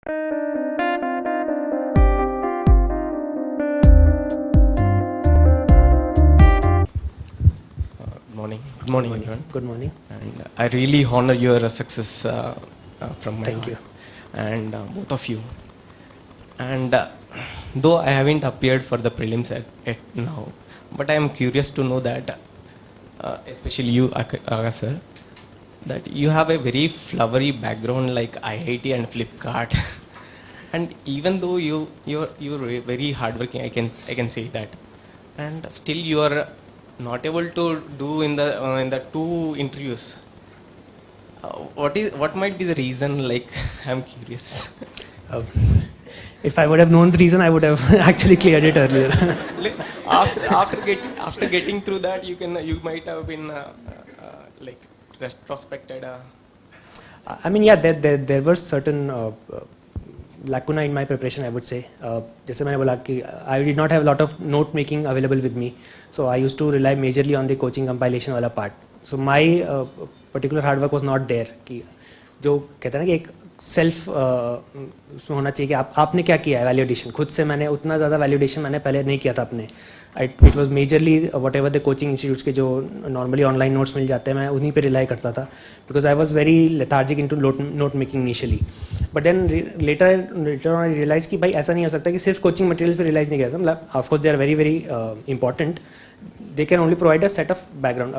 Good morning, everyone. Good morning. And I really honor your success from my Thank heart. you. And both of you. And though I haven't appeared for the prelims at now, but I am curious to know that, especially you, Aga sir, that you have a very flowery background like IIT and Flipkart. And even though you're very hardworking, I can say that, and still you are not able to do in the two interviews. What might be the reason? Like, I'm curious. Uh, if I would have known the reason, I would have actually cleared it earlier. after getting through that, you might have been like retrospected. I mean, yeah, there were certain lacuna in my preparation, I would say. जैसे मैंने बोला कि I did not have a lot of note making available with me, so I used to rely majorly on the coaching compilation वाला part. So my particular hard work was not there. कि जो कहते हैं ना कि एक self उसमें होना चाहिए कि आपने क्या किया है वैल्यूडेशन खुद से. मैंने उतना ज़्यादा वैल्यूडेशन मैंने पहले नहीं किया था अपने. It was majorly what ever the coaching institutes के जो नॉर्मली ऑनलाइन नोट्स मिल जाते हैं मैं उन्हीं पे रिलाई करता था, because I was very lethargic in to note making initially. But then later on I realise कि भाई ऐसा नहीं हो सकता कि सिर्फ कोचिंग मटेरियल्स पे रियलाइज नहीं किया. मतलब of course they are very very important. They can only provide a set of background.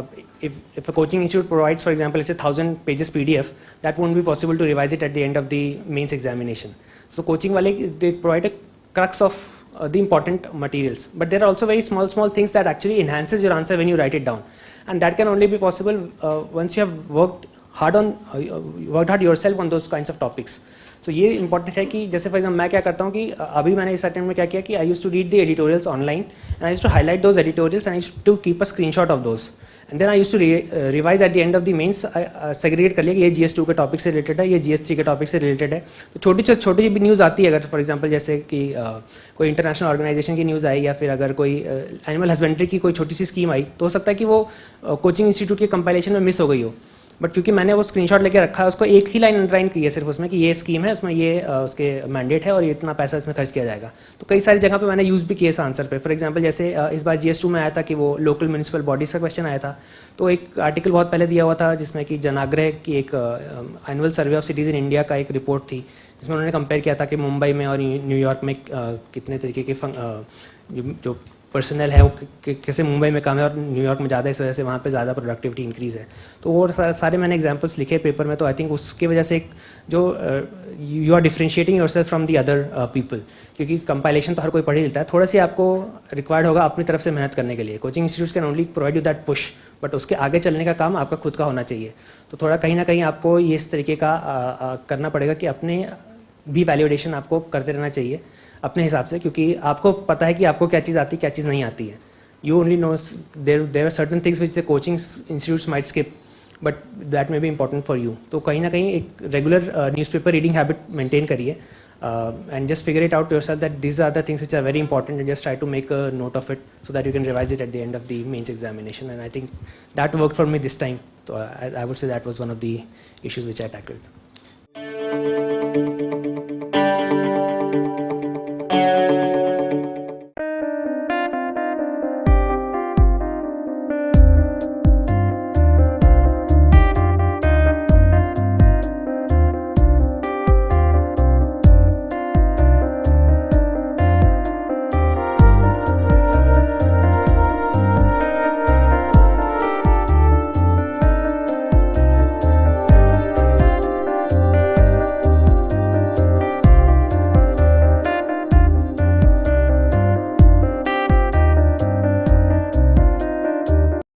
If a coaching institute provides, for example, it's a 1,000 pages PDF, that won't be possible to revise it at the end of the mains examination. So coaching wale, they provide a crux of the important materials. But there are also very small things that actually enhances your answer when you write it down. And that can only be possible once you have worked hard yourself on those kinds of topics. So ये important है कि जैसे for example मैं क्या करता हूँ कि अभी मैंने इस अटेम्प्ट में क्या किया कि I use to read the editorials online and I use to highlight those editorials and I use to keep a screenshot of those and then I use to revise at the end of the mains. Segregate कर लिया कि ये GS2 के topic से related है, ये GS3 के topic से रिलेटेड है. तो छोटी सी भी न्यूज़ आती है अगर फॉर एग्जाम्पल जैसे कि कोई इंटरनेशनल ऑर्गेनाइजेशन की न्यूज़ आई या फिर अगर कोई एनिमल हस्बेंड्री की कोई छोटी सी स्कीम आई तो हो सकता है कि वो कोचिंग इंस्टीट्यूट के कंपाइलेशन में मिस हो गई हो. बट क्योंकि मैंने वो स्क्रीनशॉट लेके रखा है उसको एक ही लाइन अंडरलाइन की है सिर्फ उसमें कि ये स्कीम है, उसमें ये उसके मैंडेट है और ये इतना पैसा इसमें खर्च किया जाएगा. तो कई सारी जगह पे मैंने यूज़ भी किया इस आंसर पे. फॉर एग्जांपल जैसे इस बार GS2 में आया था कि वो लोकल म्यूनिसिपल बॉडीज़ का क्वेश्चन आया था. तो एक आर्टिकल बहुत पहले दिया हुआ था जिसमें कि जनाग्रह की एक annual survey of cities in India का एक रिपोर्ट थी जिसमें उन्होंने कंपेयर किया था कि मुंबई में और न्यूयॉर्क में कितने तरीके के जो पर्सनल है वो कैसे मुंबई में कम है और न्यूयॉर्क में ज़्यादा, इस वजह से वहाँ पे ज़्यादा प्रोडक्टिविटी इंक्रीज़ है. तो वो सारे मैंने एग्जांपल्स लिखे पेपर में. तो आई थिंक उसकी वजह से एक जो you are differentiating yourself from the other people, क्योंकि कंपाइलेशन तो हर कोई पढ़ ही लेता है. थोड़ा सी आपको रिक्वायर्ड होगा अपनी तरफ से मेहनत करने के लिए. Coaching institutes can only provide you that push, but उसके आगे चलने का काम आपका खुद का होना चाहिए. तो थोड़ा कहीं ना कहीं आपको ये इस तरीके का करना पड़ेगा कि अपने भी वैल्यूडेशन आपको करते रहना चाहिए अपने हिसाब से, क्योंकि आपको पता है कि आपको क्या चीज़ आती है क्या चीज़ नहीं आती है. You only know there are certain things which the coaching institutes might skip but that may be important for you. तो कहीं ना कहीं एक regular newspaper reading habit maintain करिए and just figure it out yourself that these are the things which are very important and just try to make a note of it so that you can revise it at the end of the mains examination. And I think that work for me this time. तो I would say that was one of the issues which I tackled.